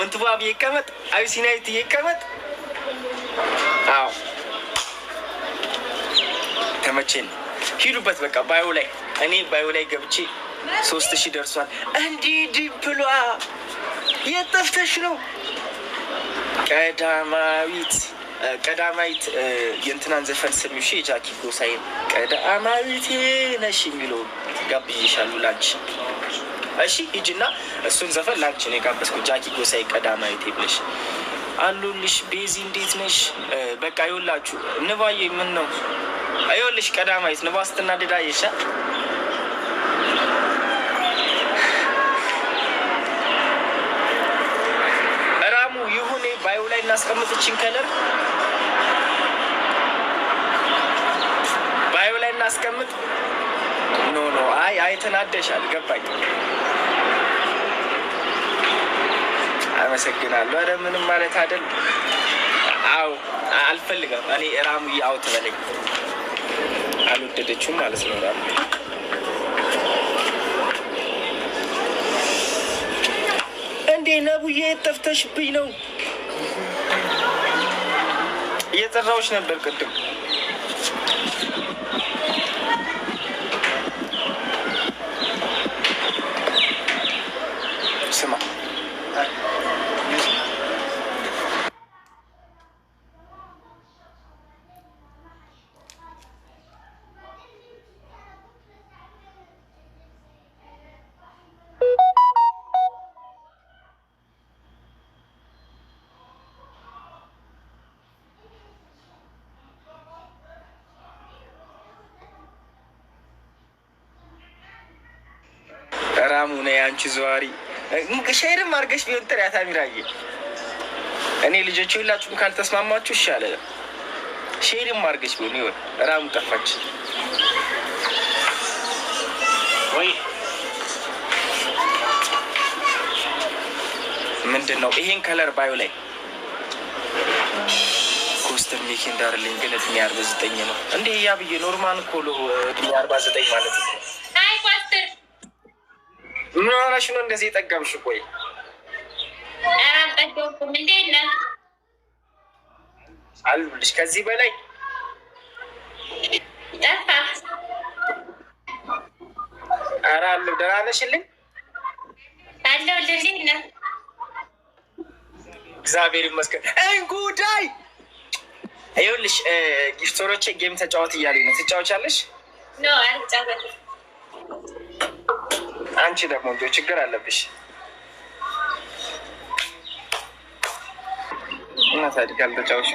ምንትዋብ ይቀመጥ፣ አቢሲናዊት ይቀመጥ። አዎ ተመቼን ሂዱበት በቃ ባዮ ላይ እኔ ባዮ ላይ ገብቼ 3000 ደርሷል። እንዲህ ዲፕሏ የጠፍተሽ ነው ቀዳማዊት የእንትናን ዘፈን ስሚው። እሺ የጃኪ ጎሳዬን ቀዳማዊት ነሽ የሚለው ጋብዤሻለሁ ላንቺ። እሺ ሂጂና እሱን ዘፈን ላንቺ ነው የጋበዝኩት። ጃኪ ጎሳዬ ቀዳማዊት ብለሽ አሉልሽ። ቤዚ እንዴት ነሽ? በቃ ይኸውላችሁ ንባዬ ምን ነው ይኸውልሽ ቀዳማዊት ንባ ስትናደድ አየሻ? ራሙ ይሁን ባዩ ላይ እናስቀምጥችን ከለር ባዩ ላይ እናስቀምጥ። ኖ አይ ተናደሻል። ገባኝ። አመሰግናለሁ። ኧረ ምንም ማለት አይደል። አዎ አልፈልግም እኔ ራሙ ያው ትበለኝ አልወደደችውም ማለት ነው። ራሙ እንዴ ነቡዬ ጠፍተሽብኝ ነው። እየጠራሁሽ ነበር ቅድም። ስማ ራሙ ነይ አንቺ ዘዋሪ ሼርም አድርገሽ ቢሆን ጥሪያት አሚራዬ። እኔ ልጆች ሁላችሁም ካልተስማማችሁ ይሻለ ሼርም አድርገሽ ቢሆን ይሆን። ራሙ ጠፋች ወይ? ምንድን ነው ይሄን ከለር ባዩ ላይ ኮስተር ሜክ እንዳርልኝ ግን እድሜ 49 ነው እንዴ? ያ ብዬ ኖርማል እኮ እድሜ 49 ማለት ነው። ምን ሆነሽ ነው እንደዚህ የጠቀምሽ? ቆይ አሉልሽ ከዚህ በላይ ኧረ አለሁ። ደህና ነሽልኝ? እግዚአብሔር ይመስገን። እንጉዳይ ይኸውልሽ ጊፍተሮቼ ጌም ተጫወት እያሉኝ ነው። ትጫወቻለሽ? አንቺ ደግሞ እንዶ ችግር አለብሽ እና ታዲያ ካልተጫወትሽ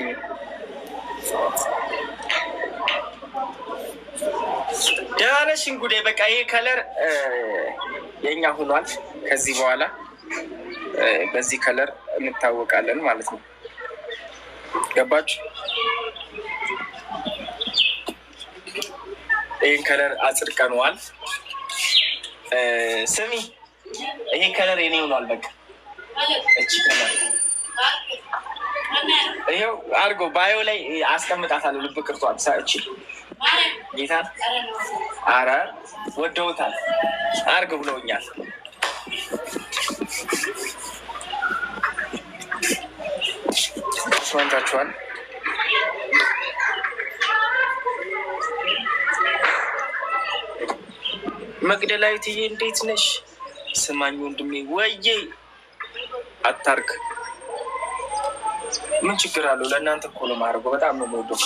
ደህና ነሽ? እንጉዳይ በቃ ይሄ ከለር የኛ ሆኗል። ከዚህ በኋላ በዚህ ከለር እንታወቃለን ማለት ነው። ገባችሁ? ይህን ከለር አጽድቀነዋል። ስሚ ይሄ ከለር የኔ ሆኗል። በቃ እቺ ከለር ይሄው አድርገው ባዮ ላይ አስቀምጣታለሁ። ልብ ቅርቷል እቺ ጌታ አረ ወደውታል አድርገው ብለውኛል። ስማንታችኋል። መቅደላዊትዬ እንዴት ነሽ? ስማኝ ወንድሜ ወዬ አታርግ። ምን ችግር አለው? ለእናንተ እኮ ነው የማደርገው። በጣም ነው የምወደው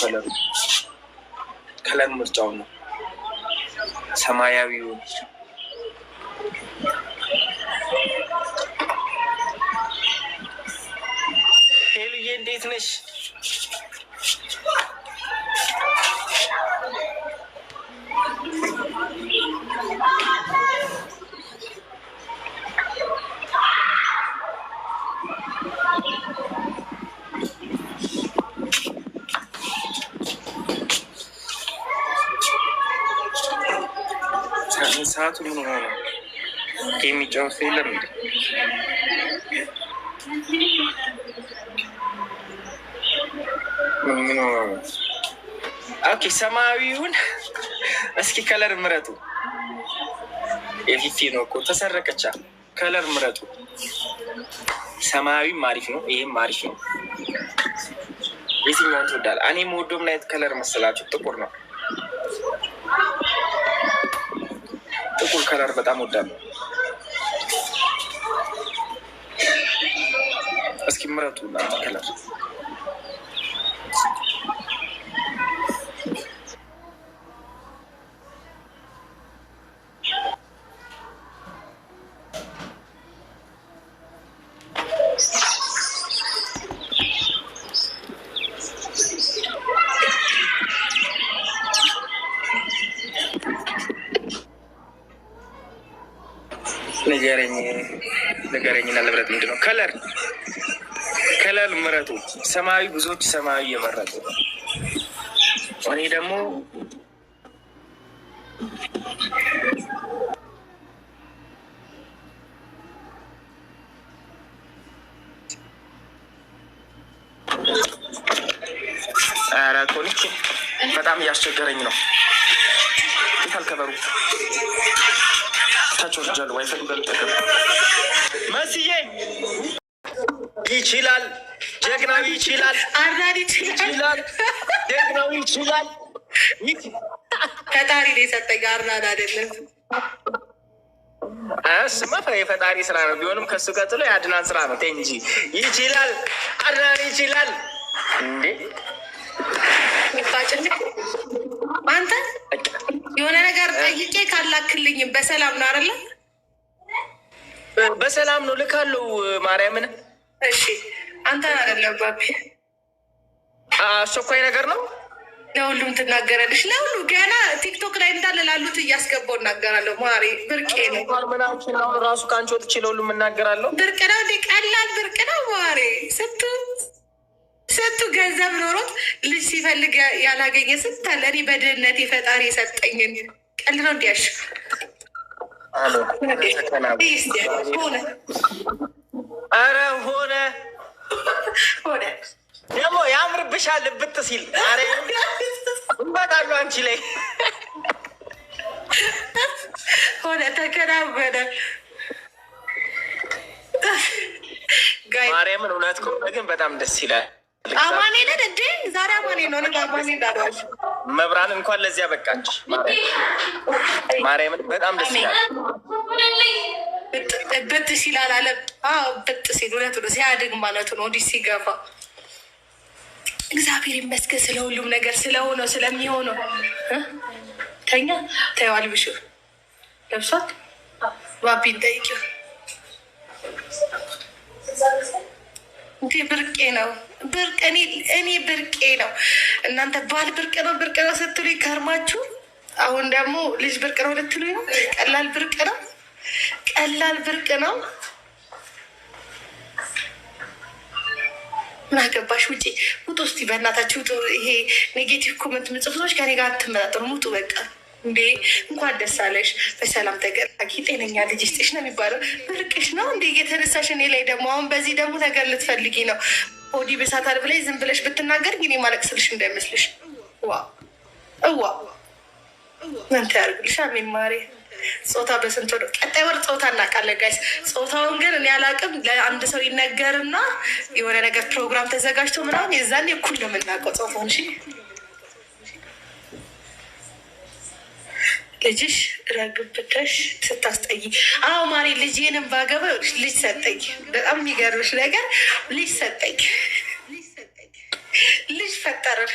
ከለር ምርጫው ነው ሰማያዊው። ሄሉዬ እንዴት ነሽ? ሰዓቱ ምን ሆነ? የሚጫወት የለም እንዴ? ምን ሆነ? ኦኬ ሰማያዊውን እስኪ ከለር ምረጡ። የፊፊ ነው እኮ ተሰረቀቻ። ከለር ምረጡ። ሰማያዊም አሪፍ ነው፣ ይሄም አሪፍ ነው። የትኛውን ትወዳለህ? እኔ የምወደው ምን አይነት ከለር መሰላችሁ? ጥቁር ነው። ጥቁር ከለር በጣም ወዳለሁ። እስኪ ምረጡ እናንተ ከለር። ንገረኝና ልምረጥ። ምንድን ነው ከለር ምረጡ። ሰማያዊ፣ ብዙዎች ሰማያዊ እየመረጡ ነው። እኔ ደግሞ ኧረ ኮኒች በጣም እያስቸገረኝ ነው። ታልከበሩ ታቸው ልጃሉ ዋይፋይ በልጠቀም መስዬ ይችላል። ጀግናዊ ይችላል። አርዳዲ ይችላል። ጀግናዊ ይችላል። ፈጣሪ ነው የሰጠኝ፣ አርዳድ አይደለም። እሱማ የፈጣሪ ስራ ነው። ቢሆንም ከሱ ቀጥሎ የአድናን ስራ ነው እንጂ ይችላል። አድናን ይችላል። እንዴ አንተ የሆነ ነገር ጠይቄ ካላክልኝም በሰላም ነው አይደለ? በሰላም ነው ልካለው። ማርያምን እሺ፣ አንተ አይደለም ባቢ፣ አስቸኳይ ነገር ነው። ለሁሉም ትናገራለሽ። ለሁሉ ገና ቲክቶክ ላይ እንዳለ ላሉት እያስገባው እናገራለሁ። ማሪ ብርቄ ነው ምናምን ነው ራሱ ከአንቺ ወጥቼ ለሁሉም እናገራለሁ። ብርቅ ነው እንዴ? ቀላል ብርቅ ነው ማሪ። ስንቱ ገንዘብ ኖሮት ልጅ ሲፈልግ ያላገኘ ስንት አለ። እኔ በድህነት የፈጣሪ የሰጠኝን ቀል ነው እንዲያሽ ኧረ ሆነ ደግሞ ያምርብሻል ብት ሲል እመጣሉ አንቺ ላይ ሆነ ተከናወነ። ማርያምን እውነት ከሆነ ግን በጣም ደስ ይላል። አማኔ ነን እንዴ? ዛሬ አማኔ ነው። አማኔ ዳራሽ መብራን እንኳን ለዚያ በቃች። ማርያምን በጣም ደስ ይላል። ብት ሲላል አለ። ብት ሲል እውነቱ ነው። ሲያድግ ማለቱ ነው። እንዲህ ሲገፋ እግዚአብሔር ይመስገን ስለ ሁሉም ነገር ስለሆነው ስለሚሆነው። ተኛ ተይዋል ብሹ ለብሷት ባቢን ጠይቂው። እንዴ ብርቄ ነው ብርቅ። እኔ ብርቄ ነው። እናንተ ባል ብርቅ ነው ስትሉ ከርማችሁ፣ አሁን ደግሞ ልጅ ብርቅ ነው ልትሉ ነው። ቀላል ብርቅ ነው። ምን አገባሽ? ውጪ ውጡ። እስቲ በእናታችሁ ውጡ። ይሄ ኔጌቲቭ ኮመንት ምጽፉ ሰዎች ከኔ ጋር አትመጣጥሩ። ውጡ በቃ። እንዴ እንኳን ደስ አለሽ፣ በሰላም ተገናኝ፣ ጤነኛ ልጅ ስጥሽ ነው የሚባለው። ብርቅሽ ነው እንዴ የተነሳሽ? እኔ ላይ ደግሞ አሁን በዚህ ደግሞ ነገር ልትፈልጊ ነው። ኦዲ ብሳታል ብላይ ዝም ብለሽ ብትናገር ግን ማለቅስልሽ እንዳይመስልሽ። እዋ መንተ ያርግልሽ። አሜን ማሬ። ጾታ በስንት ወደ ቀጣይ ወር ጾታ እናውቃለን ጋይስ። ጾታውን ግን እኔ አላውቅም። ለአንድ ሰው ይነገርና የሆነ ነገር ፕሮግራም ተዘጋጅቶ ምናምን የዛኔ እኩል ነው የምናውቀው ጾታውን። እሺ ልጅሽ ረግብተሽ ስታስጠይ። አዎ ማሬ ልጄንም ባገባ ልጅ ሰጠኝ። በጣም የሚገርምሽ ነገር ልጅ ሰጠኝ። ልጅ ፈጠርን።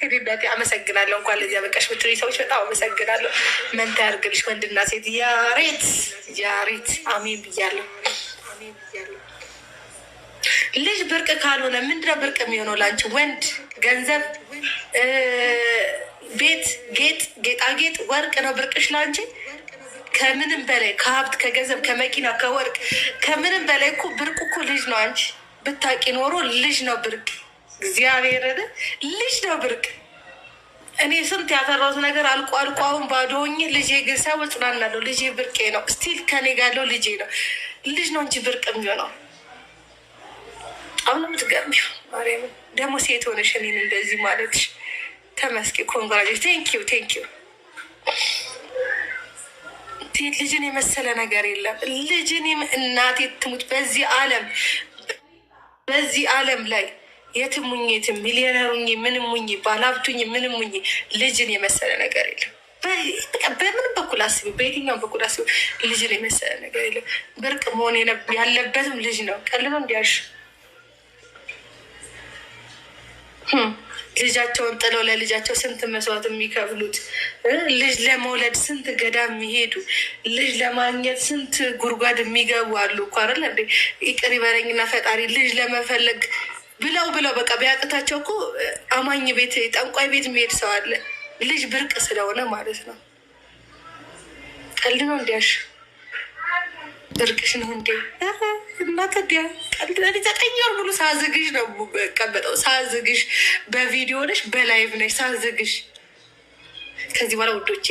እናቴ አመሰግናለሁ። እንኳን ለዚያ በቃሽ ምትሉኝ ሰዎች በጣም አመሰግናለሁ። መንታ ያርግልሽ ወንድና ሴት። ያሬት አሜን ብያለሁ። ልጅ ብርቅ ካልሆነ ምንድነው ብርቅ የሚሆነው ላንቺ? ወንድ፣ ገንዘብ፣ ቤት፣ ጌጣጌጥ፣ ወርቅ ነው ብርቅሽ ላንቺ? ከምንም በላይ ከሀብት፣ ከገንዘብ፣ ከመኪና፣ ከወርቅ ከምንም በላይ እኮ ብርቁ እኮ ልጅ ነው። አንቺ ብታቂ ኖሮ ልጅ ነው ብርቅ። እግዚአብሔርን ልጅ ነው ብርቅ። እኔ ስንት ያፈራሁት ነገር አልቆ አሁን ባዶ ሆኜ ልጄ ግን ሰው እጽናናለሁ። ልጄ ብርቄ ነው። ስቲል ከኔ ጋር ያለው ልጄ ነው። ልጅ ነው እንጂ ብርቅ የሚሆነው አሁን የምትገርሚው ማርያምን። ደግሞ ሴት ሆነሽ እኔን እንደዚህ ማለትሽ ተመስገን። ኮንግራጅ ቴንኪዩ ሴት ልጅን የመሰለ ነገር የለም። ልጅን እናቴ ትሙት በዚህ ዓለም ላይ የትም ሙኝ የትም ሚሊዮነር ሁኚ ምንም ሁኚ ባለሀብቱኝ ምንም ሁኚ ልጅን የመሰለ ነገር የለም። በምንም በኩል አስቢ፣ በየትኛውም በኩል አስቢ፣ ልጅን የመሰለ ነገር የለም። ብርቅ መሆን ያለበትም ልጅ ነው። ቀልሎ እንዲያሽ ልጃቸውን ጥለው ለልጃቸው ስንት መስዋዕት የሚከፍሉት፣ ልጅ ለመውለድ ስንት ገዳም የሚሄዱ፣ ልጅ ለማግኘት ስንት ጉድጓድ የሚገቡ አሉ እኮ አይደል እንዴ? ይቅር ይበለኝና ፈጣሪ ልጅ ለመፈለግ ብለው በቃ ቢያቅታቸው እኮ አማኝ ቤት ጠንቋይ ቤት የሚሄድ ሰው አለ። ልጅ ብርቅ ስለሆነ ማለት ነው። ቀልድ ነው እንዲያሽ ብርቅሽ ነው እንዴ? እናከዲያ ቀልድ 9 ወር ሙሉ ሳዝግሽ ነው ቀበጠው። ሳዝግሽ በቪዲዮ ነሽ በላይቭ ነሽ ሳዝግሽ። ከዚህ በኋላ ውዶቼ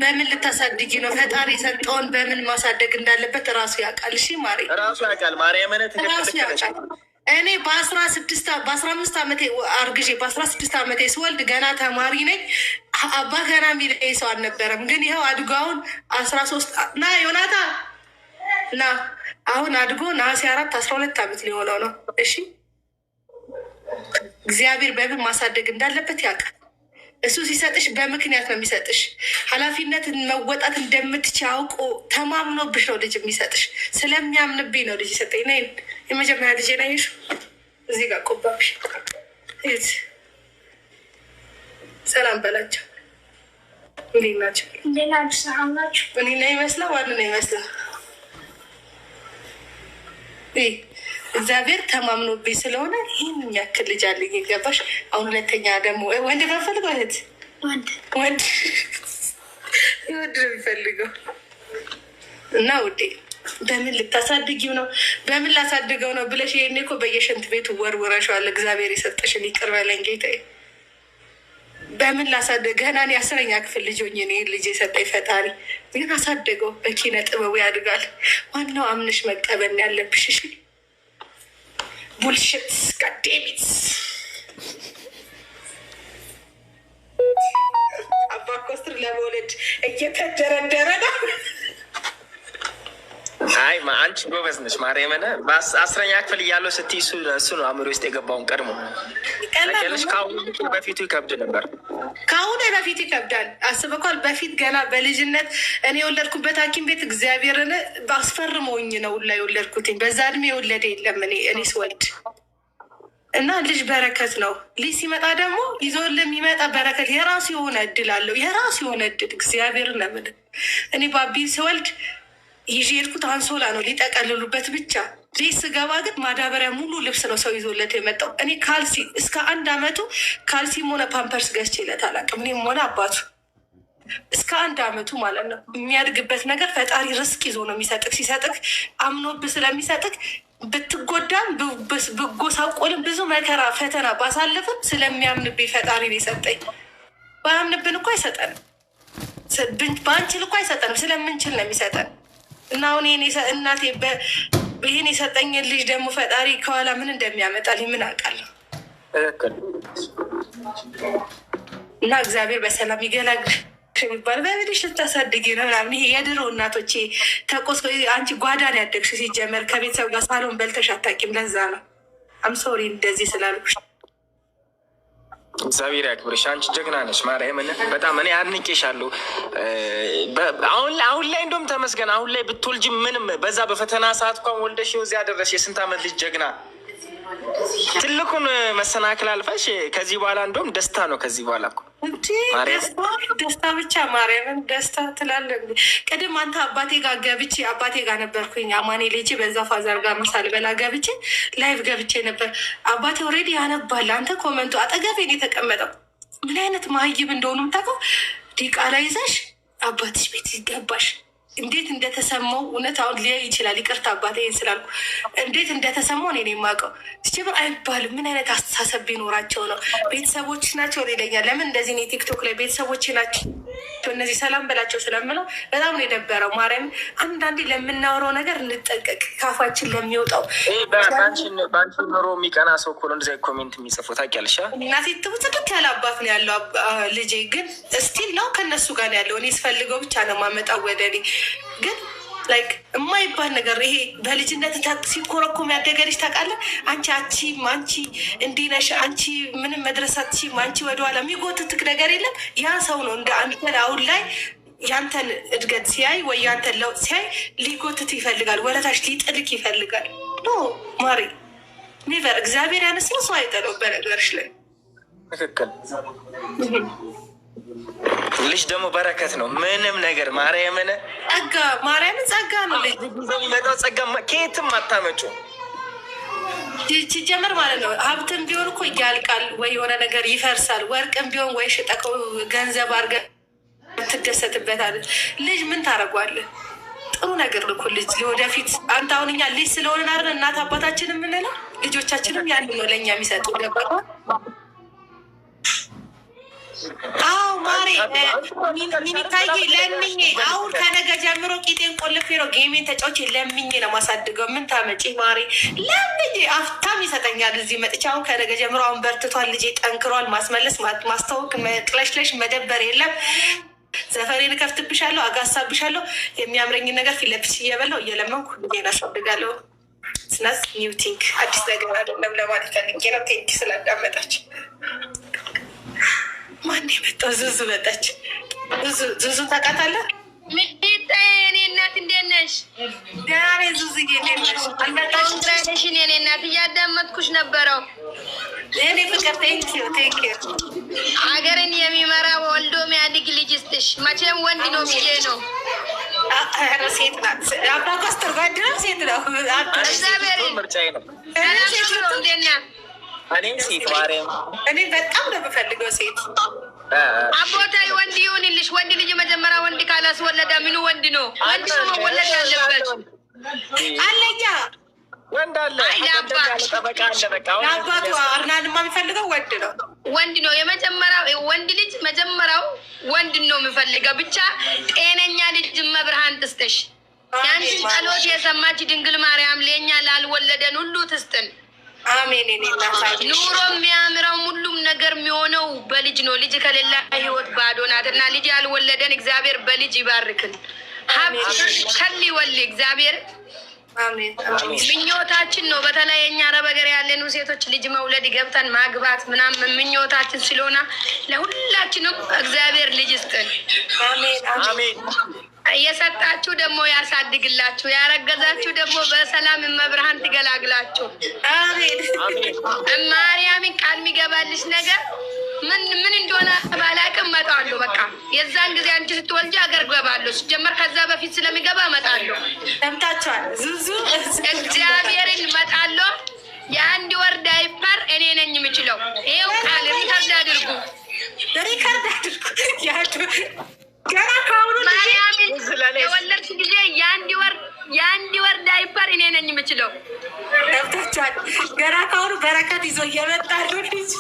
በምን ልታሳድጊ ነው? ፈጣሪ የሰጠውን በምን ማሳደግ እንዳለበት እራሱ ያውቃል። እሺ ማሪ ራሱ ያውቃል። ማርያም ራሱ ያውቃል። እኔ በ15 ዓመቴ አርግዤ በ16 ዓመቴ ስወልድ ገና ተማሪ ነኝ። አባ ገና የሚለኝ ሰው አልነበረም። ግን ይኸው አድጎ አሁን 13 ና ዮናታ ና አሁን አድጎ ነሐሴ 4 12 ዓመት ሊሆነው ነው። እሺ እግዚአብሔር በምን ማሳደግ እንዳለበት ያውቃል። እሱ ሲሰጥሽ በምክንያት ነው የሚሰጥሽ። ኃላፊነትን መወጣት እንደምትችይ አውቆ ተማምኖብሽ ነው ልጅ የሚሰጥሽ። ስለሚያምንብኝ ነው ልጅ ይሰጠኝ። ነ የመጀመሪያ ልጅ ናይሽ እዚህ ጋር ቆባብሽ ት ሰላም በላቸው። እንዴት ናቸው? እኔ ና ይመስላ ዋን ነው ይመስላ እግዚአብሔር ተማምኖብኝ ስለሆነ ይህን የሚያክል ልጅ አለኝ። ገባሽ? አሁን ሁለተኛ ደግሞ ወንድ ነው እህት ወንድ ይወድ ነው የሚፈልገው እና ውዴ በምን ልታሳድጊው ነው? በምን ላሳድገው ነው ብለሽ ይሄኔ እኮ በየሽንት ቤቱ ወርውረሸዋል። እግዚአብሔር የሰጠሽን ይቅር በለኝ ጌታዬ። በምን ላሳደግ? ገና እኔ 10ኛ ክፍል ልጅ ሆኜ እኔ ልጅ የሰጠኝ ፈጣሪ ግን አሳደገው። በኪነ ጥበቡ ያድጋል። ዋናው አምነሽ መቀበል ያለብሽ። እሺ ቡልሽት ቀዴሚት አባ ኮስትር ለመውለድ እየተደረደረ ነው። አይ አንቺ ጎበዝ ነሽ ማርያምን። በ10ኛ ክፍል እያለሁ ስትይ እሱ ነው አእምሮ ውስጥ የገባውን ቀድሞ ቀለሽ። ከአሁኑ በፊቱ ይከብድ ነበር። ከአሁኑ በፊት ይከብዳል። አስበኳል። በፊት ገና በልጅነት እኔ የወለድኩበት ሐኪም ቤት እግዚአብሔርን አስፈርመውኝ ነው ሁላ የወለድኩትኝ። በዛ እድሜ የወለደ የለም እኔ ስወልድ እና ልጅ በረከት ነው። ልጅ ሲመጣ ደግሞ ይዞ ለሚመጣ በረከት የራሱ የሆነ እድል አለው። የራሱ የሆነ እድል እግዚአብሔርን ለምን እኔ ባቢ ስወልድ ይዤ የሄድኩት አንሶላ ነው ሊጠቀልሉበት ብቻ። ልጅ ስገባ ግን ማዳበሪያ ሙሉ ልብስ ነው ሰው ይዞለት የመጣው። እኔ ካልሲ እስከ 1 ዓመቱ ካልሲም ሆነ ፓምፐርስ ገዝቼለት አላውቅም። እኔም ሆነ አባቱ እስከ 1 ዓመቱ ማለት ነው። የሚያድግበት ነገር ፈጣሪ ርስቅ ይዞ ነው የሚሰጥቅ። ሲሰጥቅ አምኖብህ ስለሚሰጥቅ ብትጎዳም ብጎሳቆልም ብዙ መከራ ፈተና ባሳለፍም ስለሚያምንብኝ ፈጣሪ ነው የሰጠኝ። ባያምንብን እኮ አይሰጠንም። ባንችል እኮ አይሰጠንም። ስለምንችል ነው የሚሰጠን። እና አሁን እናቴ ይህን የሰጠኝን ልጅ ደግሞ ፈጣሪ ከኋላ ምን እንደሚያመጣልኝ ምን አውቃለሁ። እና እግዚአብሔር በሰላም ይገላግል የሚባል በብልሽ ልታሳድጊ ነው ምናምን። ይሄ የድሮ እናቶቼ ተቆስ አንቺ ጓዳን ያደግሽ ሲጀመር ከቤተሰብ ጋር ሳሎን በልተሽ አታውቂም። ለዛ ነው አምሶሪ እንደዚህ ስላልኩሽ። እግዚአብሔር ያክብርሽ። አንቺ ጀግና ነሽ ማርያምን። በጣም እኔ አድንቄሻለሁ። አሁን ላይ እንደውም ተመስገን። አሁን ላይ ብትወልጂ ምንም በዛ በፈተና ሰዓት እንኳን ወልደሽ እዚህ ያደረሽ የ8 ዓመት ልጅ ጀግና። ትልቁን መሰናክል አልፈሽ ከዚህ በኋላ እንደውም ደስታ ነው። ከዚህ በኋላ እኮ ደስታ ብቻ ማርያምን ደስታ ትላለህ። ቅድም አንተ አባቴ ጋር ገብቼ አባቴ ጋር ነበርኩኝ አማኔ ልጅ በዛ ፋዘር ጋር ምሳሌ በላ ገብቼ ላይቭ ገብቼ ነበር። አባቴ ኦልሬዲ ያነባል። አንተ ኮመንቱ አጠገቤን የተቀመጠው ምን አይነት ማህይብ እንደሆኑ የምታውቀው። ዲቃላ ይዘሽ አባትሽ ቤት ይገባሽ እንዴት እንደተሰማው እውነት አሁን ሊያይ ይችላል። ይቅርታ አባቴ ይህን ስላልኩ እንዴት እንደተሰማው እኔ የማውቀው ሲጀምር አይባልም። ምን አይነት አስተሳሰብ ቢኖራቸው ነው? ቤተሰቦች ናቸው ይለኛል። ለምን እንደዚህ እኔ ቲክቶክ ላይ ቤተሰቦች ናቸው እነዚህ ሰላም በላቸው ስለምለው በጣም ነው የደበረው። ማርያም አንዳንዴ ለምናወራው ነገር እንጠንቀቅ፣ ካፋችን ለሚወጣው። በአንቺ ኑሮ የሚቀና ሰው እኮ ነው እንደዚያ ኮሜንት የሚጽፉት ታውቂያለሽ። እናቴ ትውጽድቅ ያለ አባት ነው ያለው ልጄ ግን ስቲል ነው ከእነሱ ጋር ያለው። እኔ ስፈልገው ብቻ ነው ማመጣው ወደ እኔ ግን ላይክ የማይባል ነገር ይሄ በልጅነት ሲኮረኮም ያደገ ልጅ ታውቃለህ። አንቺ አቺም አንቺ እንዲህ ነሽ፣ አንቺ ምንም መድረስ አትችይም፣ አንቺ ወደኋላ የሚጎትትክ ነገር የለም። ያ ሰው ነው እንደ አንተን አሁን ላይ ያንተን እድገት ሲያይ ወይ ያንተን ለውጥ ሲያይ ሊጎትት ይፈልጋል፣ ወደታች ሊጥልክ ይፈልጋል። ኖ ማሪ ኔቨር። እግዚአብሔር ያነሳው ሰው አይጠለው በነገርሽ ላይ ትክክል። ልጅ ደግሞ በረከት ነው። ምንም ነገር ማርያምን ጸጋ ማርያምን ጸጋ ነው። ልጅ የሚመጣው ጸጋ ከየትም አታመጩ ሲጀመር ማለት ነው። ሀብትም ቢሆን እኮ ያልቃል ወይ የሆነ ነገር ይፈርሳል። ወርቅም ቢሆን ወይ ሽጠቀው ገንዘብ አድርገህ ትደሰትበታለህ። ልጅ ምን ታደርጓለህ? ጥሩ ነገር ልኩ ልጅ ወደፊት አንተ አሁን እኛ ልጅ ስለሆነ አይደል እናት አባታችን የምንለው ልጆቻችንም ያን ነው ለእኛ የሚሰጡ ገባ። አዎ ማሬ ሚኒታዬ ለምኜ አሁን ከነገ ጀምሮ ቂጤን ቆልፌ ነው ጌሜን ተጫውቼ ለምኜ ነው ማሳድገው። ምን ታመጪ ማሬ ለምኜ አፍታም ይሰጠኛል እዚህ መጥቼ። አሁን ከነገ ጀምሮ አሁን በርትቷል ልጄ ጠንክሯል። ማስመለስ ማስታወቅ መቅለሽለሽ መደበር የለም። ዘፈሬን እከፍትብሻለሁ፣ አጋሳብሻለሁ። የሚያምረኝን ነገር ፊት ለፊት እየበላሁ እየለመንኩ ልጄን አሳድጋለሁ። ስናስ ኒው ቲንክ አዲስ ነገር አይደለም ለማለት ፈልጌ ነው። ቴንኪ ስላዳመጣች። ማን የመጣው? ዙዙ መጣች። ዙዙ ታውቃታለህ? ሚጣ የኔ እናት እንዴት ነሽ? ደህና ነኝ ዙዙዬ፣ እንዴት ነሽ? አልመጣሽም? የኔ እናት እያዳመጥኩሽ ነበረው። የኔ ፍቅር ቴንኪዩ ቴንኪዩ። ሀገርን የሚመራ ወልዶ ሚያድግ ልጅ ስትሽ መቼም ወንድ ነው ብዬ ነው። ሴት ናት። አባቷ አስተርጓጅ ነው። ሴት ነው። ምርጫዬ ነው። እንዴት ነህ? እኔም ሴት ማርያም፣ እኔ በጣም ነው የምፈልገው ሴት። አቦታይ ወንድ ይሁንልሽ። ወንድ ልጅ መጀመሪያ ወንድ ካላስወለደ ምኑ ወንድ ነው? ወንድ ነው መወለድ ያለበት። አለኛ ወንድ አለ ጠበቃ አለ። በቃ አባቱ አርናንማ የሚፈልገው ወንድ ነው። ወንድ ነው የመጀመሪያው ወንድ ልጅ መጀመሪያው ወንድ ነው የምፈልገው። ብቻ ጤነኛ ልጅ መብርሃን ትስጥሽ። ያንቺን ጸሎት የሰማች ድንግል ማርያም ለኛ ላልወለደን ሁሉ ትስጥን። አሜን። ኑሮ የሚያምረው ሁሉም ነገር የሚሆነው በልጅ ነው። ልጅ ከሌላ ህይወት ባዶ ናት እና ልጅ ያልወለደን እግዚአብሔር በልጅ ይባርክን። ሀብት ከሊ ወል እግዚአብሔር ምኞታችን ነው። በተለይ እኛ አረብ ሀገር ያለኑ ሴቶች ልጅ መውለድ ገብተን ማግባት ምናምን ምኞታችን ስለሆነ ለሁላችንም እግዚአብሔር ልጅ ይስጥን። አሜን። የሰጣችሁ ደግሞ ያሳድግላችሁ፣ ያረገዛችሁ ደግሞ በሰላም መብርሃን ትገላግላችሁ። ማርያምን ቃል የሚገባልሽ ነገር ምን እንደሆነ ባላቅም እመጣለሁ። በቃ የዛን ጊዜ አንቺ ስትወልጂ አገር ገባለሁ። ሲጀመር ከዛ በፊት ስለሚገባ እመጣለሁ። ሰምታችኋል? ዙዙ እግዚአብሔርን እመጣለሁ። የአንድ ወር ዳይፐር እኔ ነኝ የምችለው። ይኸው ቃል ሪከርድ አድርጉ። ገና ከአሁኑ ማርያምን የወለድሽ ጊዜ የአንድ ወር ዳይፐር እኔ ነኝ የምችለው። ገብታችኋል? ገና ከአሁኑ በረከት ይዞ እየመጣ ልጁ።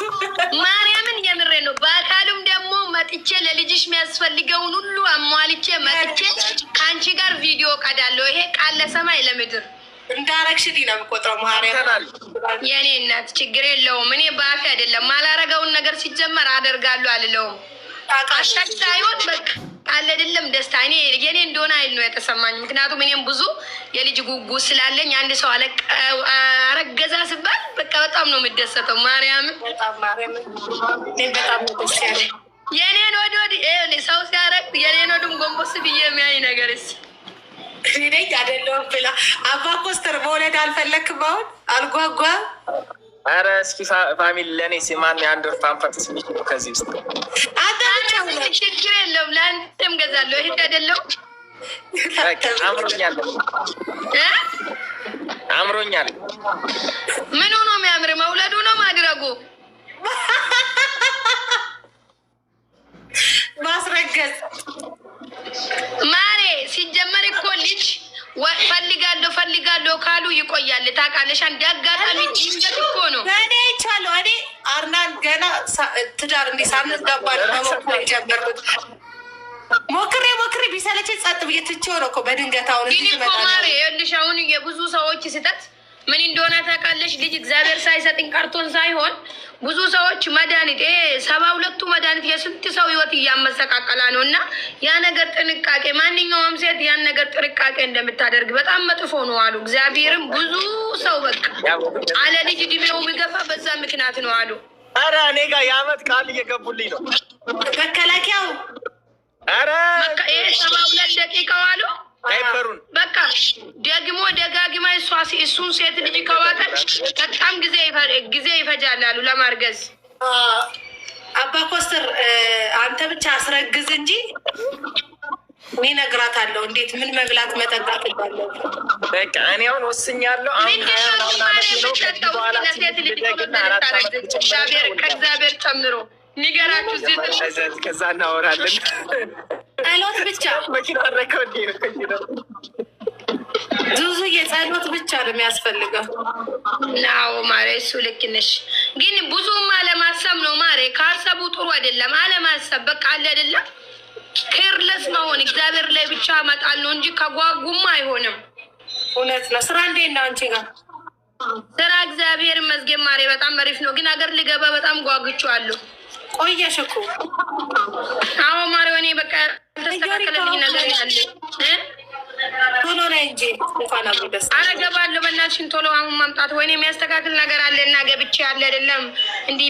ማርያምን የምሬ ነው። በአካሉም ደግሞ መጥቼ ለልጅሽ የሚያስፈልገውን ሁሉ አሟልቼ መጥቼ ከአንቺ ጋር ቪዲዮ ቀዳለሁ። ይሄ ቃል ለሰማይ ለምድር እንዳረግሽልኝ ነው የምቆጥረው። ማርያም የኔ እናት ችግር የለውም። እኔ በአፍ አይደለም ማላረገውን ነገር ሲጀመር አደርጋለሁ አልለውም። አሻሽ ሳይሆን በቃ አለ አይደለም ደስታ እኔ የኔ እንደሆነ አይል ነው የተሰማኝ። ምክንያቱም እኔም ብዙ የልጅ ጉጉት ስላለኝ አንድ ሰው አረገዛ ስባል በቃ በጣም ነው የምደሰተው። ማርያም የኔን ወድ ሰው ሲያረግ የኔን ወድም ጎንበስ ብዬ የሚያይ ነገርስ ነኝ አይደለሁም ብላ አባ ኮስተር መውለድ አልፈለክም? አሁን አልጓጓ። ኧረ እስኪ ፋሚሊ ለእኔ ሲማን የአንድ ወር ፓምፐርስ የሚችሉ ከዚህ ውስጥ ችግር የለውም። ለአንተም ገዛለሁ። ይሄ አይደለም አምሮኛል። ምኑ ነው የሚያምር? መውለዱ ነው ማድረጉ? ማስረገዝ ማሬ ሲጀመር ፈልጋለሁ ካሉ ይቆያል። ታውቃለሽ፣ አንድ አጋጣሚ ድንገት እኮ ነው። እኔ ይቻለሁ እኔ አርናን ገና ትዳር እንዲ ሳንጋባ መሞክር ጀመርኩት። ሞክሬ ቢሰለች ጸጥ ብዬ ትቼው ነው እኮ በድንገት አሁን ግን እኮ ማሬ ይኸውልሽ፣ አሁን የብዙ ሰዎች ስህተት ምን እንደሆነ ታውቃለሽ? ልጅ እግዚአብሔር ሳይሰጥኝ ቀርቶን ሳይሆን ብዙ ሰዎች መድኃኒት 72ቱ መድኃኒት የስንት ሰው ህይወት እያመሰቃቀላ ነው። እና ያ ነገር ጥንቃቄ፣ ማንኛውም ሴት ያን ነገር ጥንቃቄ እንደምታደርግ በጣም መጥፎ ነው አሉ። እግዚአብሔርም ብዙ ሰው በቃ አለ ልጅ እድሜው የሚገፋ በዛ ምክንያት ነው አሉ። ኧረ እኔ ጋር የአመት ቃል እየገቡልኝ ነው መከላከያው። ኧረ 72 ደቂቃው አሉ አይፈሩን በቃ ደግሞ ደጋግማ እሱን ሴት ልጅ ከዋጠች በጣም ጊዜ ይፈጃል አሉ ለማርገዝ። አባ ኮስተር አንተ ብቻ አስረግዝ እንጂ እኔ እነግራታለሁ እንዴት ምን መብላት መጠጣት እንዳለው። በቃ እኔ አሁን ወስኛለሁ። ከእግዚአብሔር ጨምሮ ንገራችሁ ከዛ እናወራለን። ጸሎት ብቻ መኪና ረከው እንዲ ነው ዙዙ የጸሎት ብቻ ነው የሚያስፈልገው። ናው ማሬ እሱ ልክ ነሽ፣ ግን ብዙም አለማሰብ ነው ማሬ። ካሰቡ ጥሩ አይደለም አለማሰብ። በቃ አለ አይደለም ኬርለስ መሆን እግዚአብሔር ላይ ብቻ መጣል ነው እንጂ ከጓጉማ አይሆንም። እውነት ነው። ስራ እንዴት ነው አንቺ ጋር? ስራ እግዚአብሔር ይመስገን ማሬ በጣም አሪፍ ነው። ግን አገር ልገባ በጣም ጓጉቻለሁ። ቆየሽ እኮ። አዎ ማሬ እኔ በቃ ተስተካከለልኝ ነገር ያለ ቶሎ ላይ እንጂ እንኳን አብደስ አረገባለሁ። በእናትሽን ቶሎ አሁን ማምጣት ወይኔ የሚያስተካክል ነገር አለ እና ገብቼ ያለ አይደለም እንዲህ